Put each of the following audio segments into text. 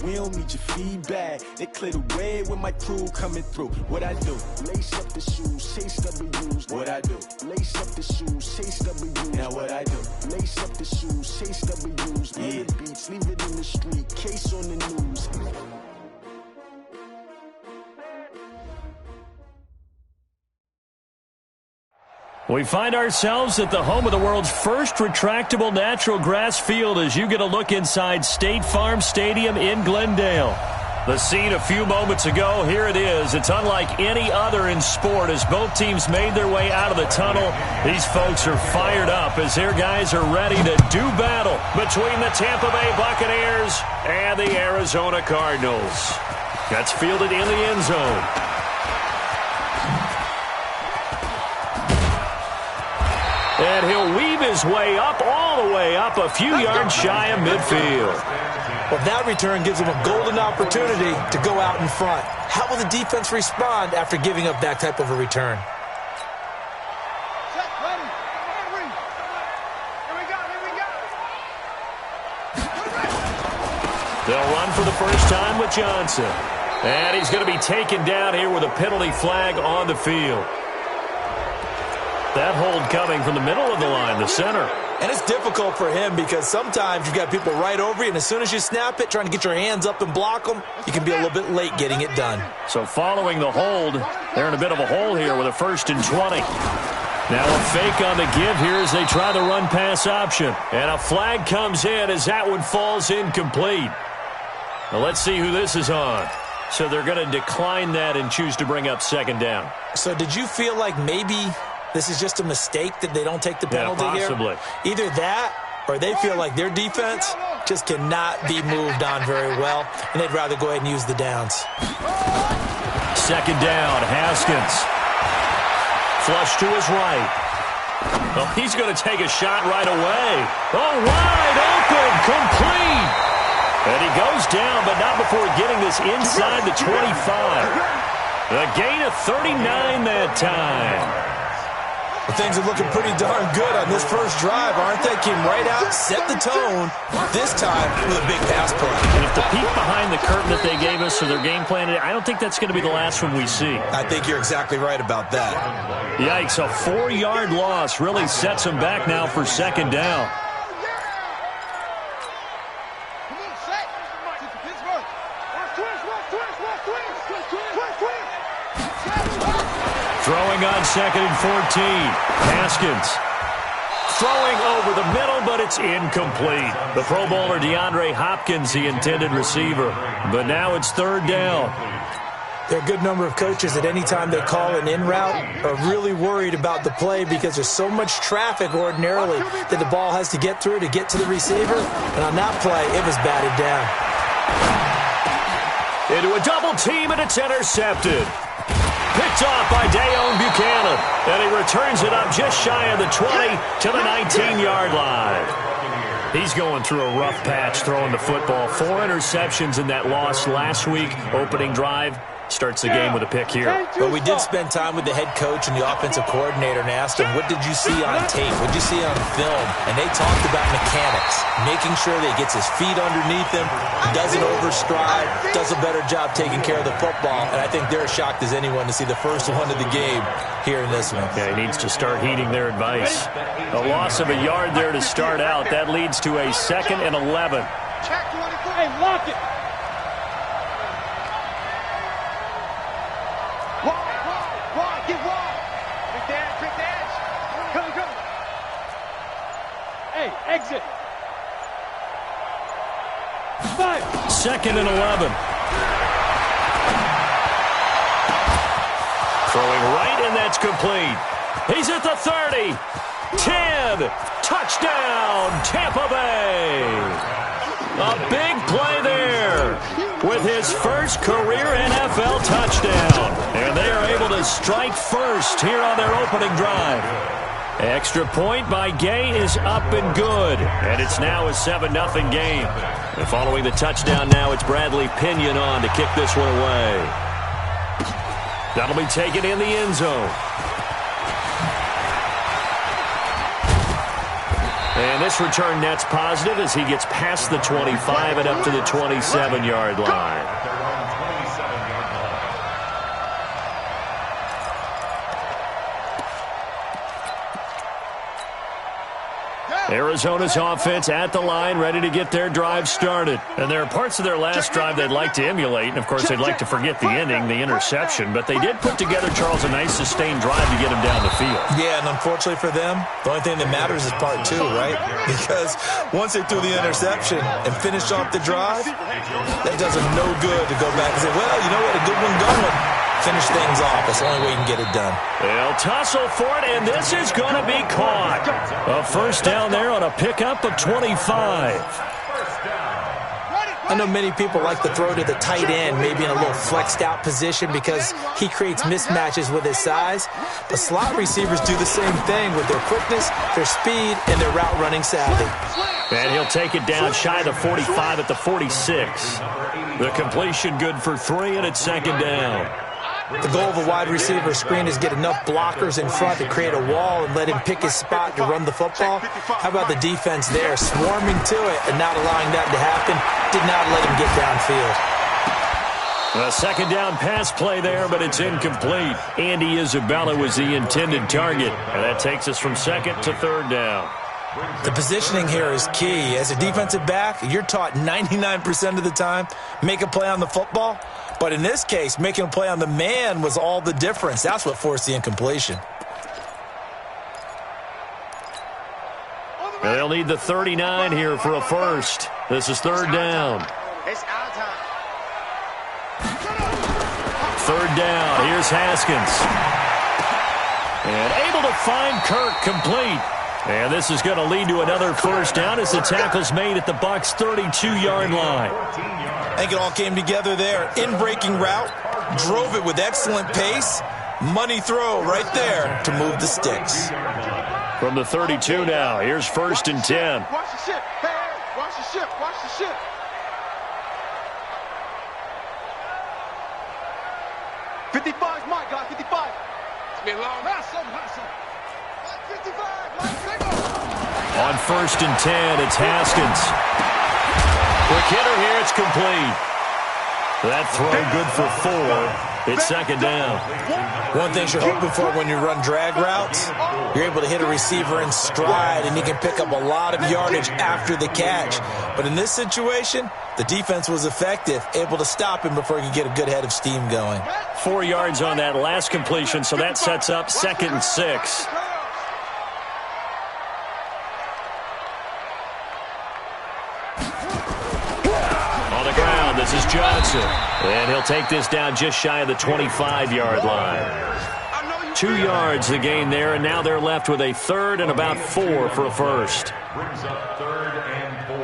We don't need your feedback. They clear the way when my crew coming through. What I do? Lace up the shoes, chase W's. What I do? Lace up the shoes, chase W's. Now what I do? Lace up the shoes, chase W's. Yeah. The beats, leave it in the street, case on the news. We find ourselves at the home of the world's first retractable natural grass field as you get a look inside State Farm Stadium in Glendale. The scene a few moments ago, here it is. It's unlike any other in sport as both teams made their way out of the tunnel. These folks are fired up as their guys are ready to do battle between the Tampa Bay Buccaneers and the Arizona Cardinals. That's fielded in the end zone. And he'll weave his way up, all the way up, a few yards shy of midfield. Well, that return gives him a golden opportunity to go out in front. How will the defense respond after giving up that type of a return? They'll run for the first time with Johnson. And he's going to be taken down here with a penalty flag on the field. That hold coming from the middle of the line, the center. And it's difficult for him because sometimes you've got people right over you, and as soon as you snap it, trying to get your hands up and block them, you can be a little bit late getting it done. So following the hold, they're in a bit of a hole here with a 1st and 20. Now a fake on the give here as they try the run-pass option. And a flag comes in as that one falls incomplete. Now let's see who this is on. So they're going to decline that and choose to bring up 2nd down. So did you feel like maybe this is just a mistake that they don't take the penalty possibly here? Either that or they feel like their defense just cannot be moved on very well, and they'd rather go ahead and use the downs. 2nd down, Haskins. Flush to his right. Well, he's going to take a shot right away. Oh, wide open, complete. And he goes down, but not before getting this inside the 25. A gain of 39 that time. Well, things are looking pretty darn good on this first drive, aren't they? Came right out, set the tone, this time with a big pass play. And if the peek behind the curtain that they gave us for their game plan, I don't think that's going to be the last one we see. I think you're exactly right about that. Yikes, a 4-yard loss really sets them back now for 2nd down. Throwing on 2nd and 14. Haskins. Throwing over the middle, but it's incomplete. The Pro Bowler DeAndre Hopkins, the intended receiver. But now it's 3rd down. There are a good number of coaches at any time they call an in route are really worried about the play because there's so much traffic ordinarily that the ball has to get through to get to the receiver. And on that play, it was batted down. Into a double team, and it's intercepted. Picked off by Dayon Buchanan. And he returns it up just shy of the 20 to the 19-yard line. He's going through a rough patch throwing the football. 4 interceptions in that loss last week. Opening drive. Starts the game with a pick here. Well, we did spend time with the head coach and the offensive coordinator and asked him, what did you see on tape? What did you see on film? And they talked about mechanics, making sure that he gets his feet underneath him, doesn't overstride, does a better job taking care of the football. And I think they're as shocked as anyone to see the first one of the game here in this one. Yeah, he needs to start heeding their advice. A loss of a yard there to start out. That leads to a 2nd and 11. Hey, lock it. Exit. 5. 2nd and 11. Throwing right, and that's complete. He's at the 30. 10. Touchdown, Tampa Bay. A big play there with his first career NFL touchdown. And they are able to strike first here on their opening drive. Extra point by Gay is up and good. And it's now a 7-0 game. And following the touchdown now, it's Bradley Pinion on to kick this one away. That'll be taken in the end zone. And this return net's positive as he gets past the 25 and up to the 27-yard line. Arizona's offense at the line, ready to get their drive started. And there are parts of their last drive they'd like to emulate. And, of course, they'd like to forget the ending, the interception. But they did put together, Charles, a nice sustained drive to get him down the field. Yeah, and unfortunately for them, the only thing that matters is part two, right? Because once they threw the interception and finished off the drive, that does them no good to go back and say, well, you know what, a good one going. Finish things off. That's the only way you can get it done. They'll tussle for it, and this is going to be caught. A first down there on a pickup of 25. I know many people like to throw to the tight end, maybe in a little flexed out position because he creates mismatches with his size. But slot receivers do the same thing with their quickness, their speed, and their route running savvy. And he'll take it down shy of the 45 at the 46. The completion good for 3, and it's second down. The goal of a wide receiver screen is get enough blockers in front to create a wall and let him pick his spot to run the football. How about the defense there, swarming to it and not allowing that to happen? Did not let him get downfield. A second down pass play there, but it's incomplete. Andy Isabella was the intended target, and that takes us from second to third down. The positioning here is key. As a defensive back, you're taught 99% of the time, make a play on the football. But in this case, making a play on the man was all the difference. That's what forced the incompletion. They'll need the 39 here for a first. This is third down. Third down. Here's Haskins. And able to find Kirk complete. And this is going to lead to another first down as the tackle's made at the Bucs' 32-yard line. I think it all came together there. In-breaking route, drove it with excellent pace. Money throw right there to move the sticks. From the 32 now, here's first and 10. Watch the ship. Hey, watch the ship. Watch the ship. $55, my guy, 55. It's been long. Hustle. 55, Mike, take off. On first and 10, it's Haskins. Quick hitter here, it's complete. That throw good for 4. It's second down. One thing you're hoping for when you run drag routes, you're able to hit a receiver in stride, and he can pick up a lot of yardage after the catch. But in this situation, the defense was effective, able to stop him before he could get a good head of steam going. 4 yards on that last completion, so that sets up second and 6. This is Johnson, and he'll take this down just shy of the 25-yard line. 2 yards the gain there, and now they're left with a third and about 4 for a first. Brings up third and 4.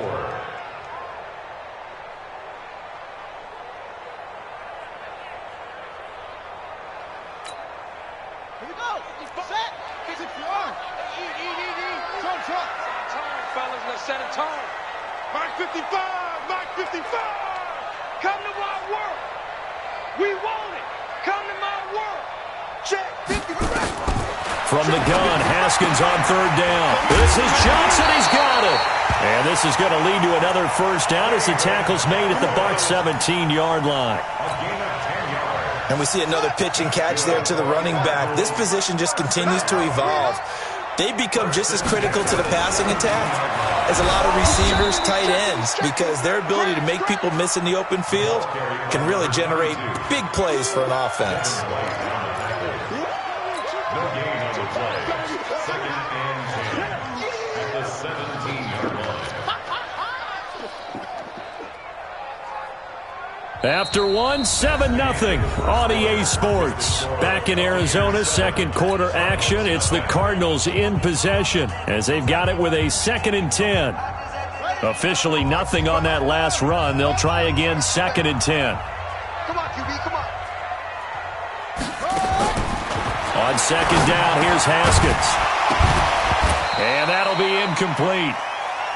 Here we go. Set. Fix it for one. Turn. Fellas, let's set a tone. Mark 55. Come to my world. We want it. Come to my world. Check. 50. From the gun, Haskins on third down. This is Johnson. He's got it. And this is going to lead to another first down as the tackle's made at the Bucs' 17-yard line. And we see another pitch and catch there to the running back. This position just continues to evolve. They become just as critical to the passing attack as a lot of receivers, tight ends, because their ability to make people miss in the open field can really generate big plays for an offense. No gain on the play. Second and 10 at the 17-yard line. After 7-0 on EA Sports. Back in Arizona, second quarter action. It's the Cardinals in possession as they've got it with a second and 10. Officially nothing on that last run. They'll try again, second and 10. Come on, QB, come on. On second down, here's Haskins. And that'll be incomplete.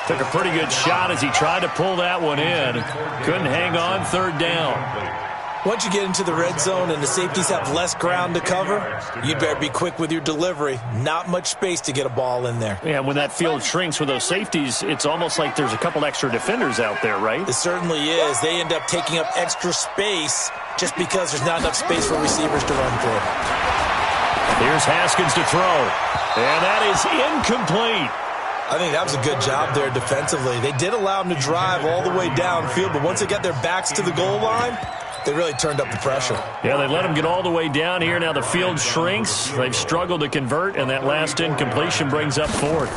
Took a pretty good shot as he tried to pull that one in. Couldn't hang on, third down. Once you get into the red zone and the safeties have less ground to cover, you'd better be quick with your delivery. Not much space to get a ball in there. Yeah, when that field shrinks with those safeties, it's almost like there's a couple extra defenders out there, right? It certainly is. They end up taking up extra space just because there's not enough space for receivers to run through. Here's Haskins to throw. And that is incomplete. I think that was a good job there defensively. They did allow them to drive all the way downfield, but once they got their backs to the goal line, they really turned up the pressure. Yeah, they let them get all the way down here. Now the field shrinks. They've struggled to convert, and that last incompletion brings up fourth.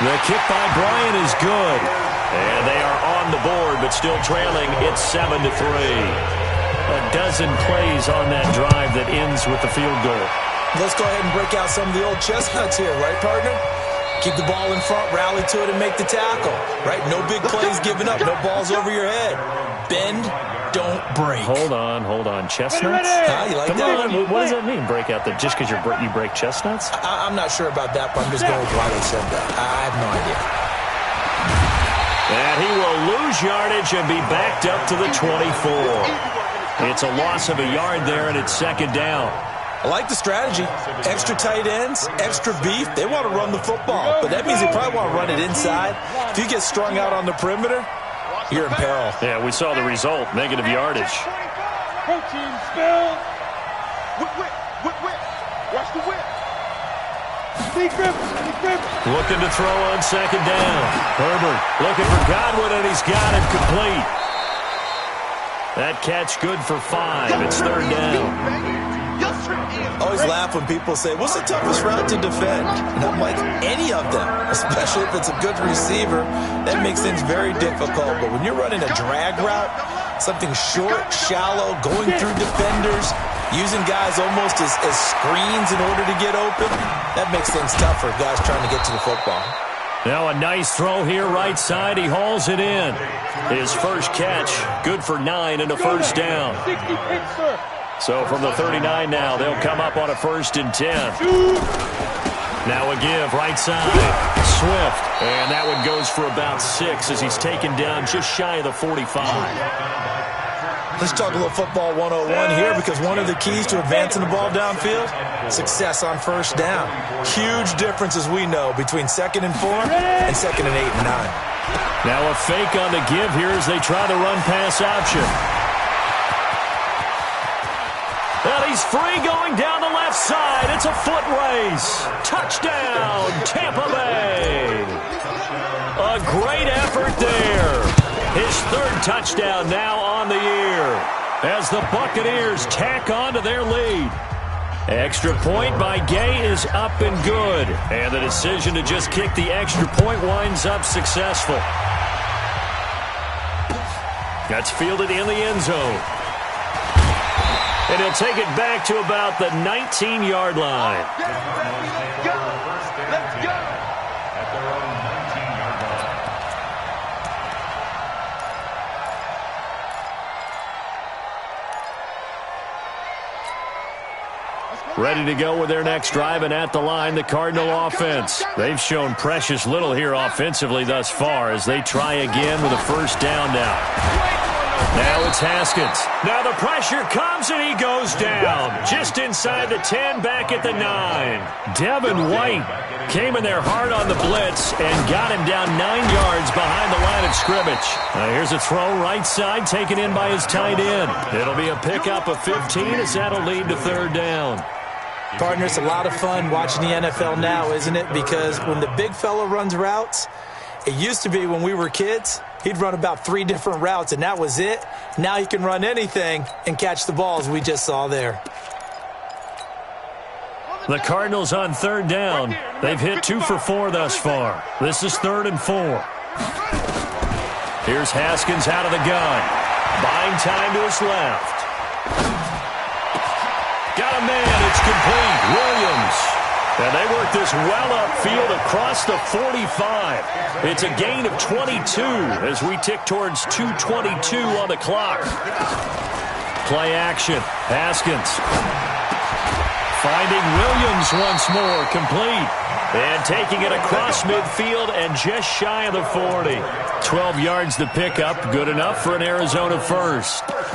The kick by Bryant is good. And they are on the board, but still trailing. It's 7-3. A dozen plays on that drive that ends with the field goal. Let's go ahead and break out some of the old chestnuts here, right, partner? Keep the ball in front, rally to it, and make the tackle, right? No big plays given up, no balls over your head. Bend, don't break. Hold on. Chestnuts? You like Come that? on, what does that mean, break out? Just because you break chestnuts? I'm not sure about that, but I'm just going with why they said that. I have no idea. And he will lose yardage and be backed up to the 24. It's a loss of a yard there, and it's second down. I like the strategy. Extra tight ends, extra beef. They want to run the football, but that means they probably want to run it inside. If you get strung out on the perimeter, you're in peril. Yeah, we saw the result, negative yardage. Protein spill. Whip. Watch the whip. Sneak grip. Looking to throw on second down. Herbert looking for Godwin, and he's got it complete. That catch good for 5. It's third down. I always laugh when people say, what's the toughest route to defend? And I'm like, any of them, especially if it's a good receiver. That makes things very difficult. But when you're running a drag route, something short, shallow, going through defenders, using guys almost as screens in order to get open, that makes things tough for guys trying to get to the football. Now a nice throw here right side. He hauls it in. His first catch, good for 9 and a first down. 60 picks, sir. So from the 39 now, they'll come up on a 1st and 10. Now a give right side. Swift. And that one goes for about 6 as he's taken down just shy of the 45. Let's talk a little football 101 here, because one of the keys to advancing the ball downfield, success on first down. Huge difference, as we know, between 2nd and 4 and 2nd and 8 and 9. Now a fake on the give here as they try the run-pass option. And he's free going down the left side. It's a foot race. Touchdown, Tampa Bay. A great effort there. His 3rd touchdown now on the year as the Buccaneers tack on to their lead. Extra point by Gay is up and good. And the decision to just kick the extra point winds up successful. That's fielded in the end zone. And he'll take it back to about the 19-yard line. Let's go. At their own 19-yard line. Ready to go with their next drive, and at the line, the Cardinal offense. They've shown precious little here offensively thus far as they try again with a first down now. Now it's Haskins. Now the pressure comes, and he goes down. Just inside the 10, back at the 9. Devin White came in there hard on the blitz and got him down 9 yards behind the line of scrimmage. Here's a throw right side, taken in by his tight end. It'll be a pickup of 15 as that'll lead to third down. Partner, it's a lot of fun watching the NFL now, isn't it? Because when the big fella runs routes, it used to be when we were kids, he'd run about 3 different routes, and that was it. Now he can run anything and catch the balls we just saw there. The Cardinals on third down. They've hit 2 for 4 thus far. This is 3rd and 4. Here's Haskins out of the gun. Buying time to his left. Got a man. It's complete. Williams. And they work this well upfield across the 45. It's a gain of 22 as we tick towards 2:22 on the clock. Play action. Haskins. Finding Williams once more. Complete. And taking it across midfield and just shy of the 40. 12 yards to pick up. Good enough for an Arizona first. First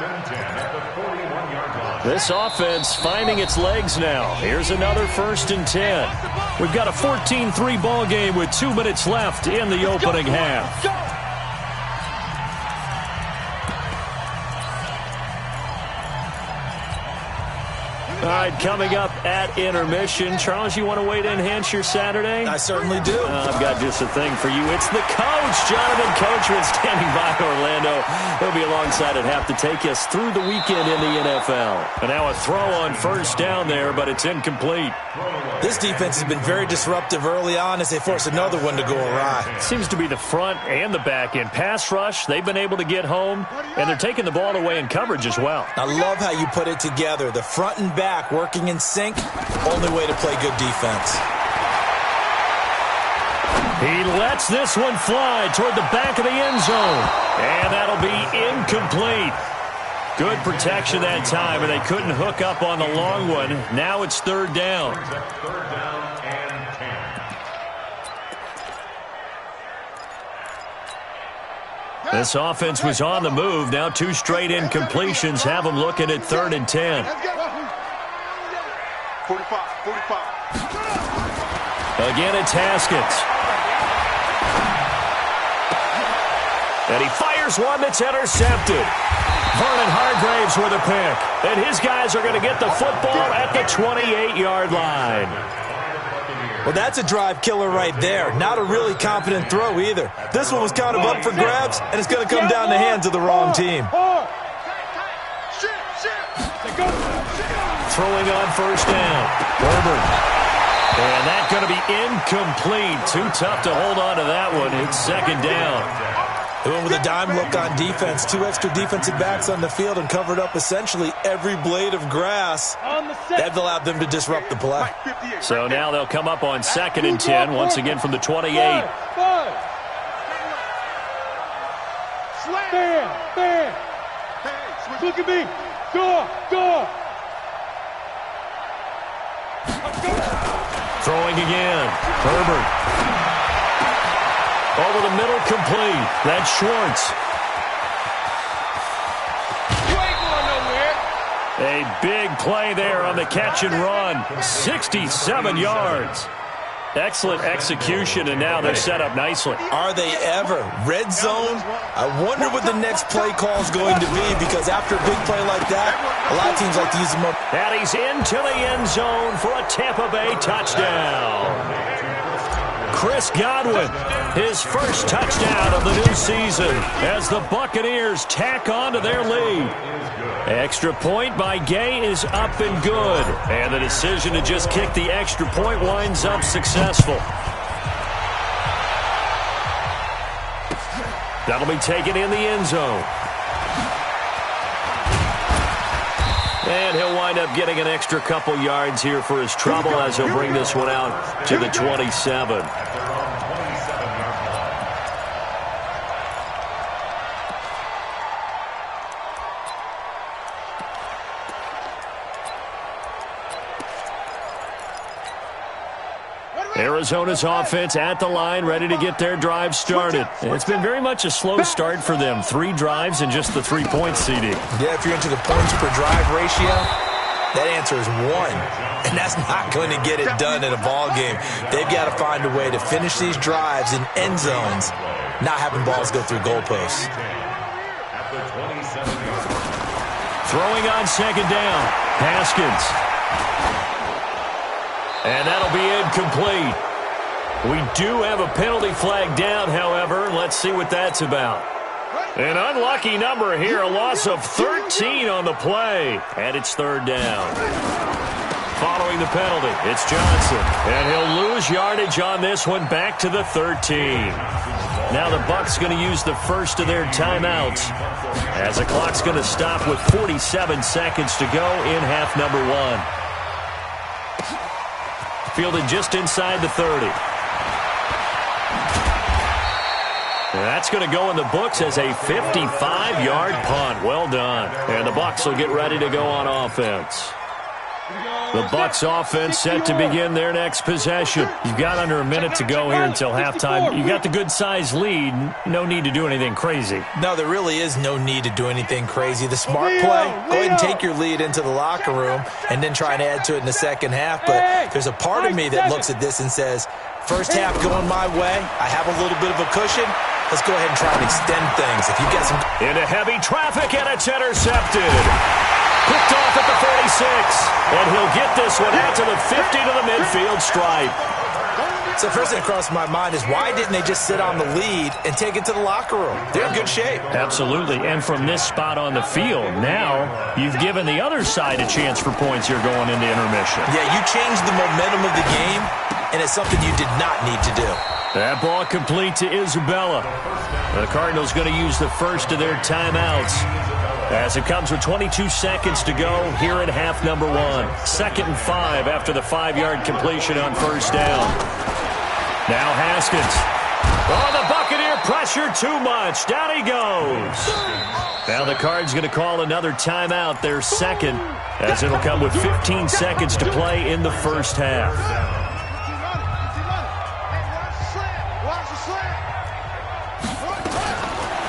and 10 at the 41-yard line. This offense finding its legs now. Here's another first and 10. We've got a 14-3 ball game with 2 minutes left in the opening half. All right, coming up at intermission. Charles, you want to wait to enhance your Saturday? I certainly do. I've got just a thing for you. It's the coach, Jonathan Coachman, standing by Orlando. He'll be alongside at half to take us through the weekend in the NFL. And now a throw on first down there, but it's incomplete. This defense has been very disruptive early on as they force another one to go awry. Seems to be the front and the back end. Pass rush, they've been able to get home, and they're taking the ball away in coverage as well. I love how you put it together. The front and back working in sync, only way to play good defense. He lets this one fly toward the back of the end zone, and that'll be incomplete. Good protection that time, and they couldn't hook up on the long one. Now it's third down. Third down and 10. This offense was on the move. Now 2 straight incompletions have them looking at 3rd and 10. 45. Again, it's Haskins. And he fires one that's intercepted. Vernon Hargraves with a pick. And his guys are going to get the football at the 28-yard line. Well, that's a drive killer right there. Not a really confident throw either. This one was kind of up for grabs, and it's going to come down the hands of the wrong team. Throwing on first down. Herbert. And that's going to be incomplete. Too tough to hold on to that one. It's second down. They went with a dime look on defense. 2 extra defensive backs on the field and covered up essentially every blade of grass. That allowed them to disrupt the play. So now they'll come up on 2nd and 10, once again from the 28. Stand. Look at me. Go. Throwing again. Herbert. Over the middle, complete. That's Schwartz. You ain't going nowhere. A big play there on the catch and run. 67 yards. Excellent execution, and now they're set up nicely. Are they ever? Red zone? I wonder what the next play call is going to be, because after a big play like that, a lot of teams like to use them up. And he's into the end zone for a Tampa Bay touchdown. Chris Godwin, his first touchdown of the new season as the Buccaneers tack on to their lead. Extra point by Gay is up and good. And the decision to just kick the extra point winds up successful. That'll be taken in the end zone. And he'll wind up getting an extra couple yards here for his trouble as he'll bring this one out to the 27. Arizona's offense at the line, ready to get their drive started. It's been very much a slow start for them. 3 drives and just the 3-point CD. Yeah, if you're into the points per drive ratio, that answer is 1. And that's not going to get it done in a ball game. They've got to find a way to finish these drives in end zones, not having balls go through goalposts. Throwing on second down, Haskins. And that'll be incomplete. We do have a penalty flag down, however. Let's see what that's about. An unlucky number here, a loss of 13 on the play. And it's third down. Following the penalty, it's Johnson. And he'll lose yardage on this one, back to the 13. Now the Bucs going to use the first of their timeouts, as the clock's going to stop with 47 seconds to go in half number 1. Fielded just inside the 30. That's going to go in the books as a 55-yard punt. Well done. And the Bucs will get ready to go on offense. The Bucs offense set to begin their next possession. You've got under a minute to go here until halftime. You got the good-sized lead. No need to do anything crazy. No, there really is no need to do anything crazy. The smart play, go ahead and take your lead into the locker room and then try and add to it in the second half. But there's a part of me that looks at this and says, first half going my way, I have a little bit of a cushion. Let's go ahead and try and extend things. If you get some... Into heavy traffic, and it's intercepted. Picked off at the 46, and he'll get this one out to the 50 to the midfield stripe. So first thing across my mind is why didn't they just sit on the lead and take it to the locker room? They're in good shape. Absolutely, and from this spot on the field, now you've given the other side a chance for points here going into intermission. Yeah, you changed the momentum of the game, and it's something you did not need to do. That ball complete to Isabella. The Cardinals going to use the first of their timeouts as it comes with 22 seconds to go here at half number 1. 2nd and 5 after the 5-yard completion on first down. Now Haskins. Oh, the Buccaneer pressure too much. Down he goes. Now the Cards going to call another timeout, their second, as it'll come with 15 seconds to play in the first half.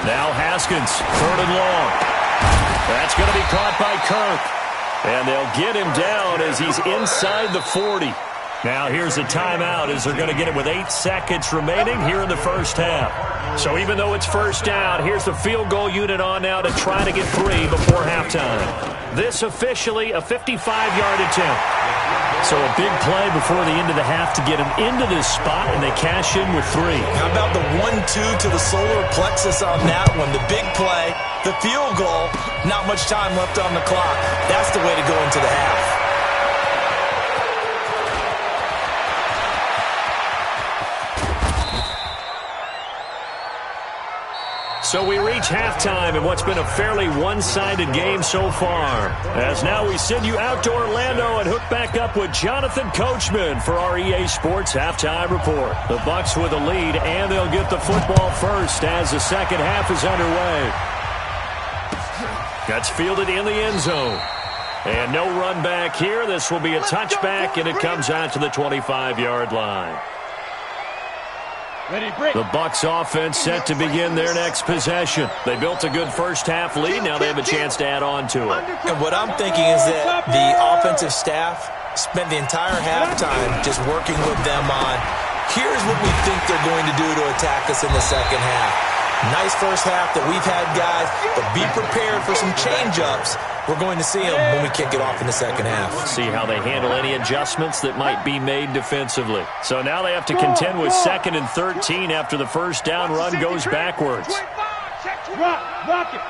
Now Haskins, 3rd and long. That's going to be caught by Kirk. And they'll get him down as he's inside the 40. Now here's a timeout as they're going to get it with 8 seconds remaining here in the first half. So even though it's first down, here's the field goal unit on now to try to get 3 before halftime. This officially a 55-yard attempt. So a big play before the end of the half to get him into this spot, and they cash in with 3. How about the 1-2 to the solar plexus on that one? The big play, the field goal, not much time left on the clock. That's the way to go into the half. So we reach halftime in what's been a fairly one-sided game so far. As now we send you out to Orlando and hook back up with Jonathan Coachman for our EA Sports Halftime Report. The Bucs with a lead, and they'll get the football first as the second half is underway. That's fielded in the end zone. And no run back here. This will be a touchback, and it comes out to the 25-yard line. The Bucs offense set to begin their next possession. They built a good first-half lead. Now they have a chance to add on to it. And what I'm thinking is that the offensive staff spent the entire halftime just working with them on, here's what we think they're going to do to attack us in the second half. Nice first half that we've had, guys, but be prepared for some change-ups. We're going to see them when we kick it off in the second half. See how they handle any adjustments that might be made defensively. So now they have to contend with 2nd and 13 after the first down run goes backwards. Rock it.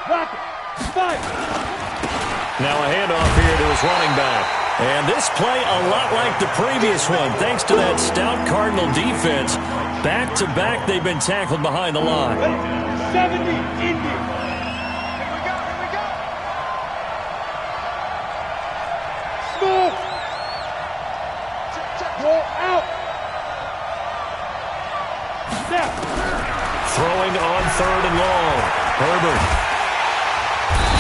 Now a handoff here to his running back. And this play a lot like the previous one, thanks to that stout Cardinal defense. Back-to-back, they've been tackled behind the line. 70 Indy. Here we go. Smooth. Roll out. Snap. Throwing on 3rd and long. Herbert.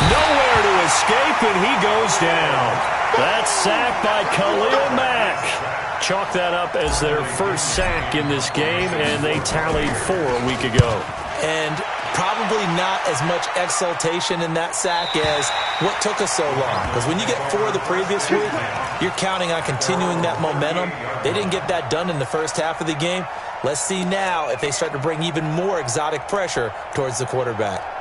Nowhere to escape, and he goes down. That's sacked by Khalil Mack. Chalk that up as their first sack in this game, and they tallied 4 a week ago. And probably not as much exultation in that sack as what took us so long. Because when you get 4 the previous week, you're counting on continuing that momentum. They didn't get that done in the first half of the game. Let's see now if they start to bring even more exotic pressure towards the quarterback.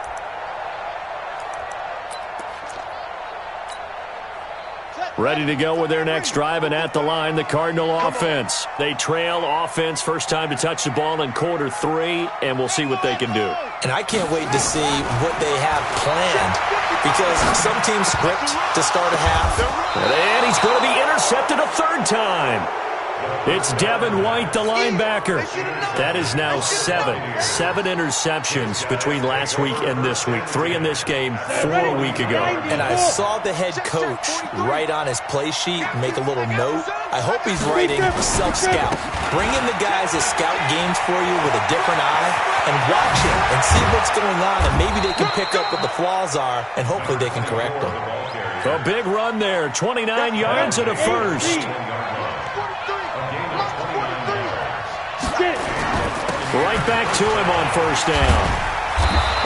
Ready to go with their next drive, and at the line, the Cardinal offense. They trail offense, first time to touch the ball in quarter 3, and we'll see what they can do. And I can't wait to see what they have planned, because some teams script to start a half. And he's going to be intercepted a 3rd time. It's Devin White, the linebacker. That is now 7 interceptions between last week and this week. 3 in this game, 4 a week ago. And I saw the head coach write on his play sheet, make a little note. I hope he's writing self-scout. Bring in the guys that scout games for you with a different eye and watch him and see what's going on, and maybe they can pick up what the flaws are, and hopefully they can correct them. A big run there, 29 yards and a first. Right back to him on first down.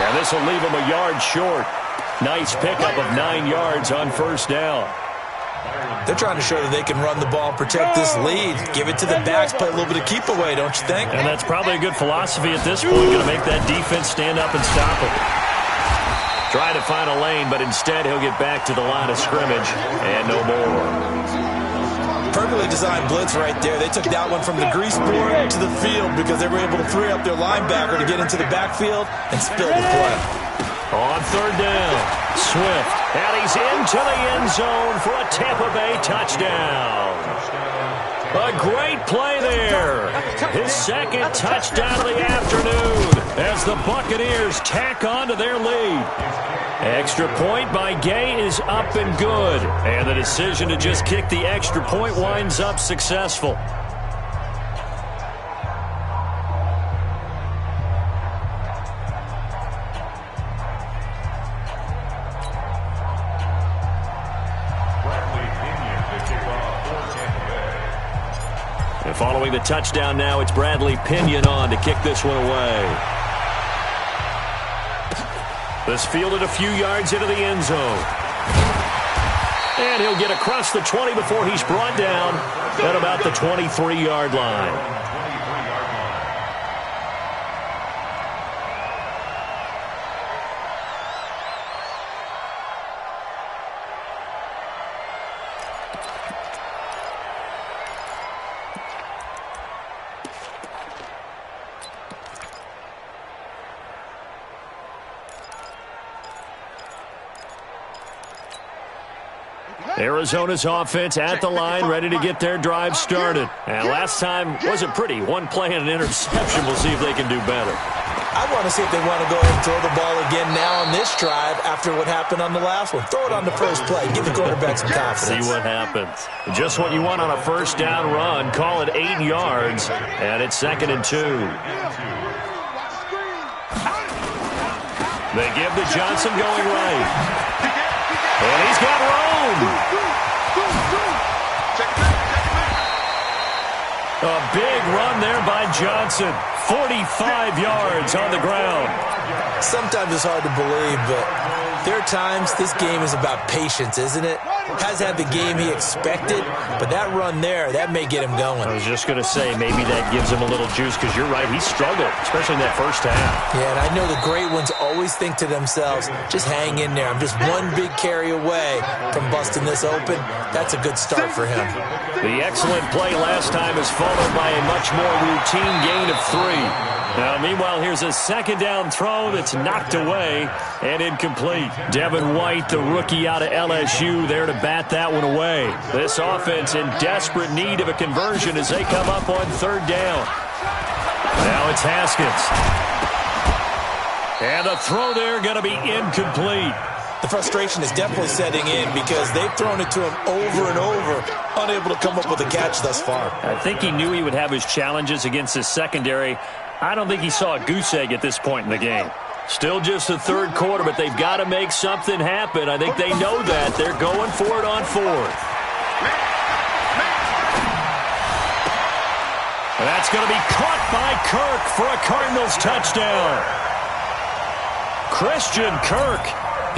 And this will leave him a yard short. Nice pickup of 9 yards on first down. They're trying to show that they can run the ball and protect this lead. Give it to the backs, play a little bit of keep away, don't you think? And that's probably a good philosophy at this point. Going to make that defense stand up and stop him. Trying to find a lane, but instead he'll get back to the line of scrimmage and no more. Perfectly designed blitz right there. They took that one from the grease board to the field because they were able to free up their linebacker to get into the backfield and spill the play. On third down, Swift, and he's into the end zone for a Tampa Bay touchdown. A great play there. His second touchdown of the afternoon as the Buccaneers tack on to their lead. Extra point by Gay is up and good. And the decision to just kick the extra point winds up successful. And following the touchdown now, it's Bradley Pinion on to kick this one away. This fielded a few yards into the end zone. And he'll get across the 20 before he's brought down at about the 23-yard line. Arizona's offense at the line, ready to get their drive started. And last time wasn't pretty. One play and an interception. We'll see if they can do better. I want to see if they want to go ahead and throw the ball again now on this drive after what happened on the last one. Throw it on the first play. Give the quarterback some confidence. See what happens. Just what you want on a first down run. Call it 8 yards, and it's 2nd and 2. They give to Johnson going right. And he's got room. A big run there by Johnson. 45 yards on the ground. Sometimes it's hard to believe, but there are times this game is about patience, isn't it? Has had the game he expected, but that run there, that may get him going. I was just going to say, maybe that gives him a little juice, because you're right, he struggled, especially in that first half. Yeah, and I know the great ones always think to themselves, just hang in there. I'm just one big carry away from busting this open. That's a good start for him. The excellent play last time is followed by a much more routine gain of 3. Now, meanwhile, here's a second down throw that's knocked away and incomplete. Devin White, the rookie out of LSU, there to bat that one away. This offense in desperate need of a conversion as they come up on third down. Now it's Haskins. And the throw there going to be incomplete. The frustration is definitely setting in because they've thrown it to him over and over, unable to come up with a catch thus far. I think he knew he would have his challenges against his secondary. I don't think he saw a goose egg at this point in the game. Still just the third quarter, but they've got to make something happen. I think they know that. They're going for it on fourth. And that's going to be caught by Kirk for a Cardinals touchdown. Christian Kirk,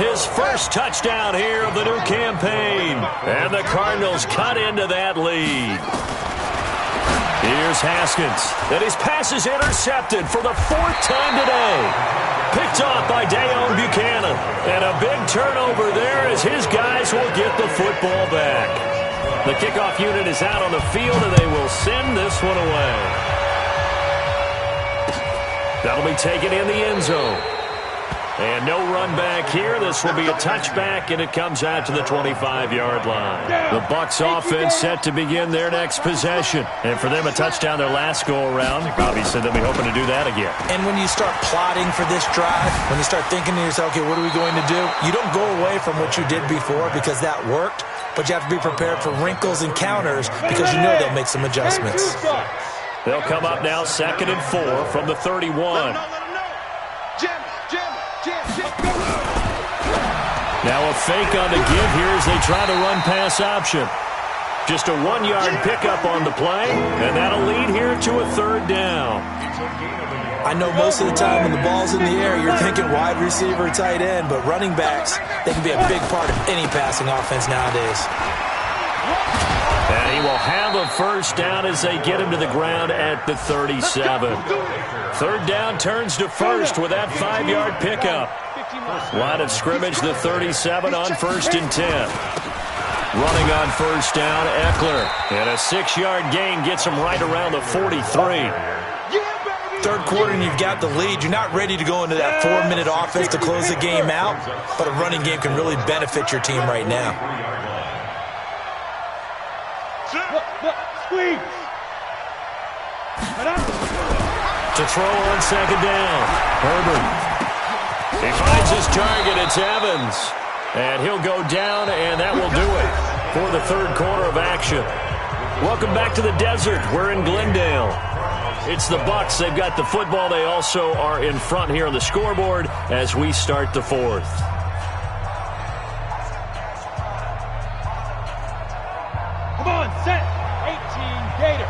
his first touchdown here of the new campaign. And the Cardinals cut into that lead. Here's Haskins. And his pass is intercepted for the 4th time today. Picked off by Dayon Buchanan. And a big turnover there as his guys will get the football back. The kickoff unit is out on the field, and they will send this one away. That'll be taken in the end zone. And no run back here. This will be a touchback, and it comes out to the 25-yard line. The Bucs offense set to begin their next possession. And for them, a touchdown their last go-around. Obviously, they'll be hoping to do that again. And when you start plotting for this drive, when you start thinking to yourself, okay, what are we going to do? You don't go away from what you did before because that worked, but you have to be prepared for wrinkles and counters because you know they'll make some adjustments. They'll come up now 2nd and 4 from the 31. Now a fake on the give here as they try to run pass option. Just a 1-yard pickup on the play, and that'll lead here to a 3rd down. I know most of the time when the ball's in the air, you're thinking wide receiver, tight end, but running backs, they can be a big part of any passing offense nowadays. And he will have a 1st down as they get him to the ground at the 37. 3rd down turns to 1st with that 5-yard pickup. Line of scrimmage, the 37 on 1st and 10. Running on 1st down, Eckler. And a 6-yard gain gets him right around the 43. 3rd quarter and you've got the lead. You're not ready to go into that 4-minute offense to close the game out, but a running game can really benefit your team right now. To throw on 2nd down, Herbert. He finds his target. It's Evans. And he'll go down, and that will do it for the 3rd quarter of action. Welcome back to the desert. We're in Glendale. It's the Bucs. They've got the football. They also are in front here on the scoreboard as we start the 4th. Come on, set. 18 Gator.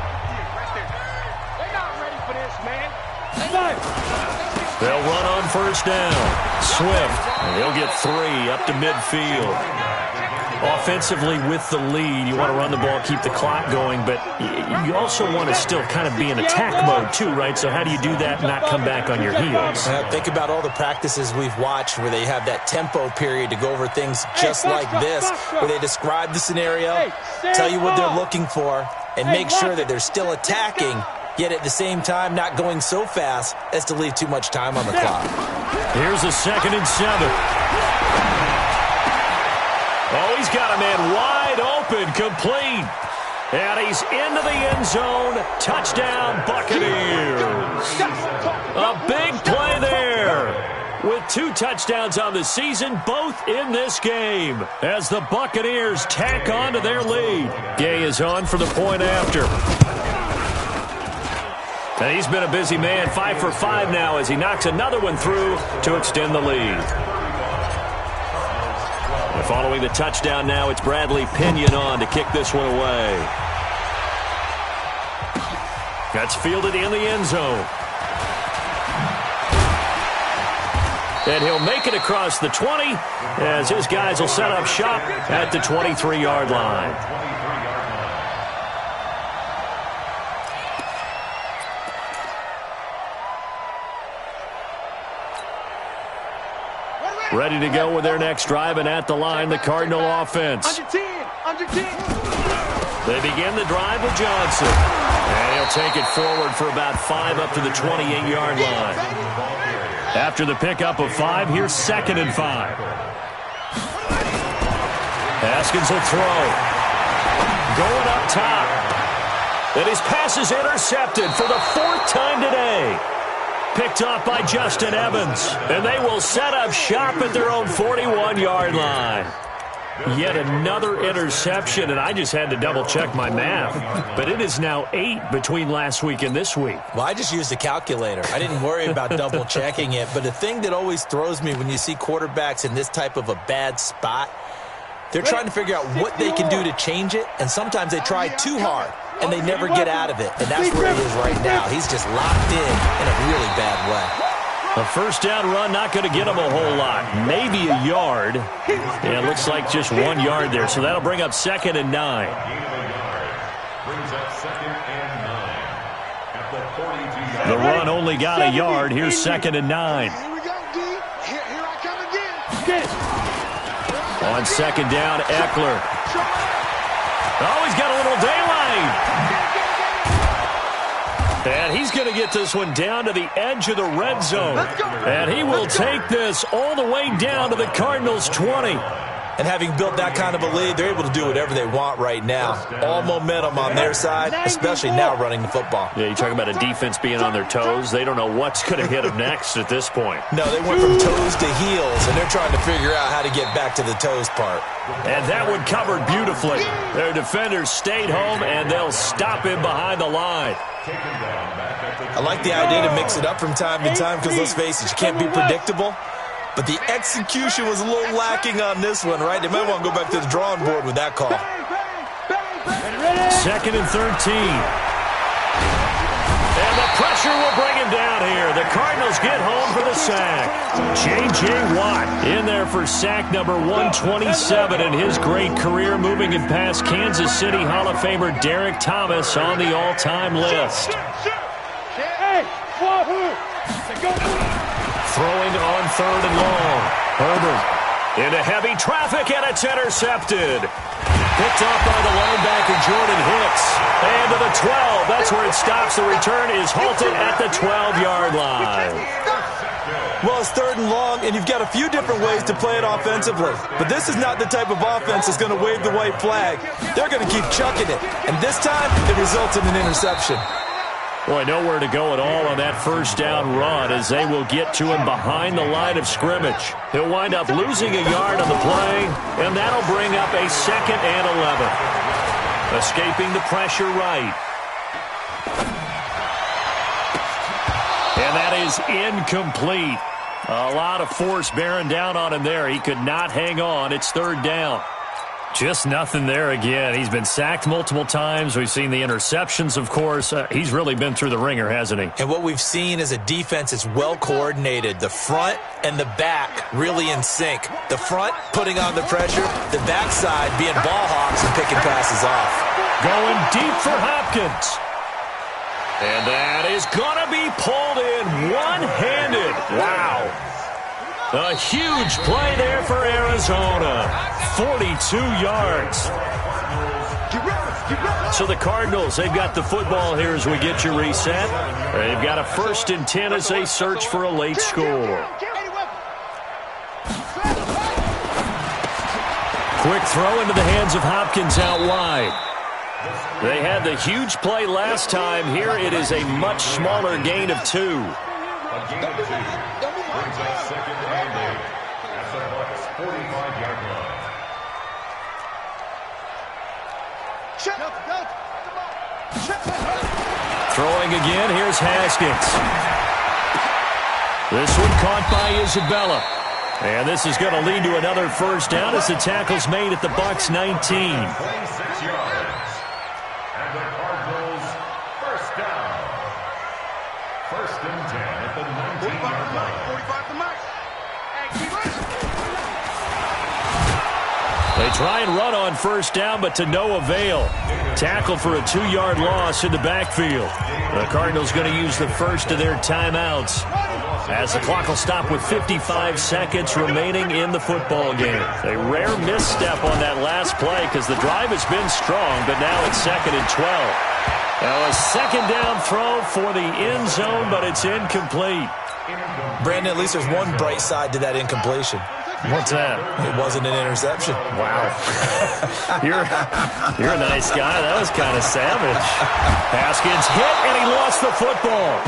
They're not ready for this, man. They'll run on 1st down. Swift. And he'll get 3 up to midfield. Offensively with the lead, you want to run the ball, keep the clock going, but you also want to still kind of be in attack mode too, right? So how do you do that and not come back on your heels? Think about all the practices we've watched where they have that tempo period to go over things just like this, where they describe the scenario, tell you what they're looking for, and make sure that they're still attacking, yet at the same time not going so fast as to leave too much time on the clock. Here's a 2nd and 7. Oh, he's got a man wide open, complete. And he's into the end zone. Touchdown, Buccaneers. A big play there. With 2 touchdowns on the season, both in this game, as the Buccaneers tack on to their lead. Gay is on for the point after. And he's been a busy man, 5 for 5 now as he knocks another one through to extend the lead. And following the touchdown now, it's Bradley Pinion on to kick this one away. That's fielded in the end zone. And he'll make it across the 20 as his guys will set up shop at the 23-yard line. Ready to go with their next drive, and at the line, the Cardinal offense. Under 10. They begin the drive with Johnson. And he'll take it forward for about 5 up to the 28-yard line. After the pickup of 5, here's 2nd and 5. Haskins will throw. Going up top. And his pass is intercepted for the 4th time today. Picked off by Justin Evans. And they will set up shop at their own 41-yard line. Yet another interception, and I just had to double-check my math. But it is now 8 between last week and this week. Well, I just used a calculator. I didn't worry about double-checking it. But the thing that always throws me when you see quarterbacks in this type of a bad spot, they're trying to figure out what they can do to change it, and sometimes they try too hard, and they never get out of it. And that's where he is right now. He's just locked in a really bad way. A 1st down run, not going to get him a whole lot. Maybe a yard. And it looks like just 1 yard there. So that'll bring up 2nd and 9. Brings up 2nd and 9 at the 42. The run only got a yard. Here's 2nd and 9. Here we go, D. Here I come again. On 2nd down, Eckler. Oh, he's got a little daylight. And he's going to get this one down to the edge of the red zone. And he will take this all the way down to the Cardinals' 20. And having built that kind of a lead, they're able to do whatever they want right now. All momentum on their side, especially now running the football. Yeah, you talk about a defense being on their toes. They don't know what's going to hit them next at this point. No, they went from toes to heels, and they're trying to figure out how to get back to the toes part. And that one covered beautifully. Their defenders stayed home, and they'll stop him behind the line. Taken down back at I like the idea to mix it up from time to time because, let's face it, you can't be predictable. But the execution was a little lacking on this one, right? They might want to go back to the drawing board with that call. 2nd and 13. And the pressure will bring him down here. The Cardinals get home for the sack. J.J. Watt in there for sack number 127 in his great career, moving it past Kansas City Hall of Famer Derek Thomas on the all-time list. Throwing on 3rd and long. Herbert into heavy traffic, and it's intercepted. Picked off by the linebacker, Jordan Hicks. And to the 12. That's where it stops. The return is halted at the 12-yard line. Well, it's 3rd and long, and you've got a few different ways to play it offensively. But this is not the type of offense that's going to wave the white flag. They're going to keep chucking it. And this time, it results in an interception. Boy, nowhere to go at all on that 1st down run as they will get to him behind the line of scrimmage. He'll wind up losing a yard on the play, and that'll bring up a 2nd and 11. Escaping the pressure right. And that is incomplete. A lot of force bearing down on him there. He could not hang on. It's 3rd down. Just nothing there again. He's been sacked multiple times. We've seen the interceptions, of course. He's really been through the ringer, hasn't he? And what we've seen is a defense that's well coordinated. The front and the back really in sync. The front putting on the pressure, the backside being ball hawks and picking passes off. Going deep for Hopkins. And that is going to be pulled in one-handed. Wow. A huge play there for Arizona. 42 yards. So the Cardinals, they've got the football here as we get you reset. They've got a 1st and 10 as they search for a late score. Quick throw into the hands of Hopkins out wide. They had the huge play last time. Here it is a much smaller gain of 2. Brings up 2nd and 8 at the Bucs' 45-yard line. Throwing again, here's Haskins. This one caught by Isabella. And this is going to lead to another 1st down as the tackle's made at the Bucs' 19. 26 yards. And the Cardinals' 1st down. 1st and 10 at the 19-yard line. 45 to Mike. They try and run on 1st down, but to no avail. Tackle for a 2-yard loss in the backfield. The Cardinals going to use the first of their timeouts as the clock will stop with 55 seconds remaining in the football game. A rare misstep on that last play because the drive has been strong, but now it's 2nd and 12. Now a 2nd down throw for the end zone, but it's incomplete. Brandon, at least there's one bright side to that incompletion. What's that? It wasn't an interception. Wow. You're a nice guy. That was kind of savage. Haskins hit, and he lost the football.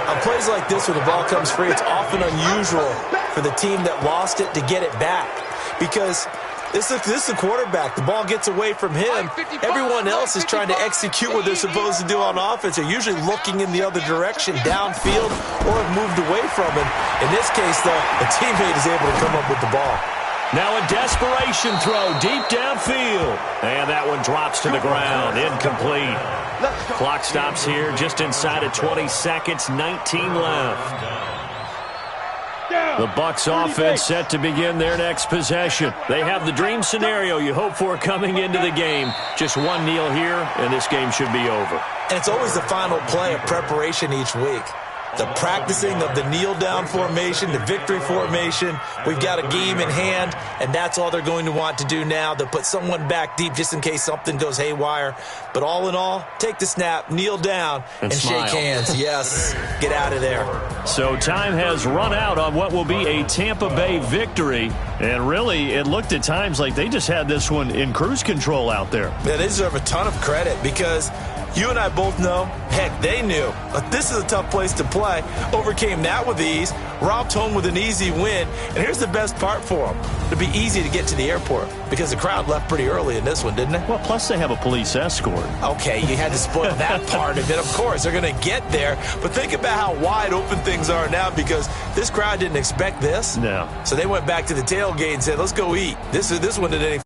On plays like this where the ball comes free, it's often unusual for the team that lost it to get it back. Because this is the quarterback. The ball gets away from him. Everyone else is trying to execute what they're supposed to do on offense. They're usually looking in the other direction, downfield, or have moved away from him. In this case, though, a teammate is able to come up with the ball. Now a desperation throw deep downfield. And that one drops to the ground. Incomplete. Clock stops here just inside of 20 seconds. 19 left. The Bucs offense set to begin their next possession. They have the dream scenario you hope for coming into the game. Just one kneel here, and this game should be over. And it's always the final play of preparation each week. The practicing of the kneel-down formation, the victory formation. We've got a game in hand, and that's all they're going to want to do now. They'll put someone back deep just in case something goes haywire. But all in all, take the snap, kneel down, and shake hands. Yes, get out of there. So time has run out on what will be a Tampa Bay victory. And really, it looked at times like they just had this one in cruise control out there. Yeah, they deserve a ton of credit because you and I both know Heck, they knew. This is a tough place to play. Overcame that with ease. Robbed home with an easy win. And here's the best part for them. It'd be easy to get to the airport because the crowd left pretty early in this one, didn't it? Well, plus they have a police escort. Okay, you had to spoil that part of it. Of course, they're going to get there. But think about how wide open things are now because this crowd didn't expect this. No. So they went back to the tailgate and said, let's go eat. This one didn't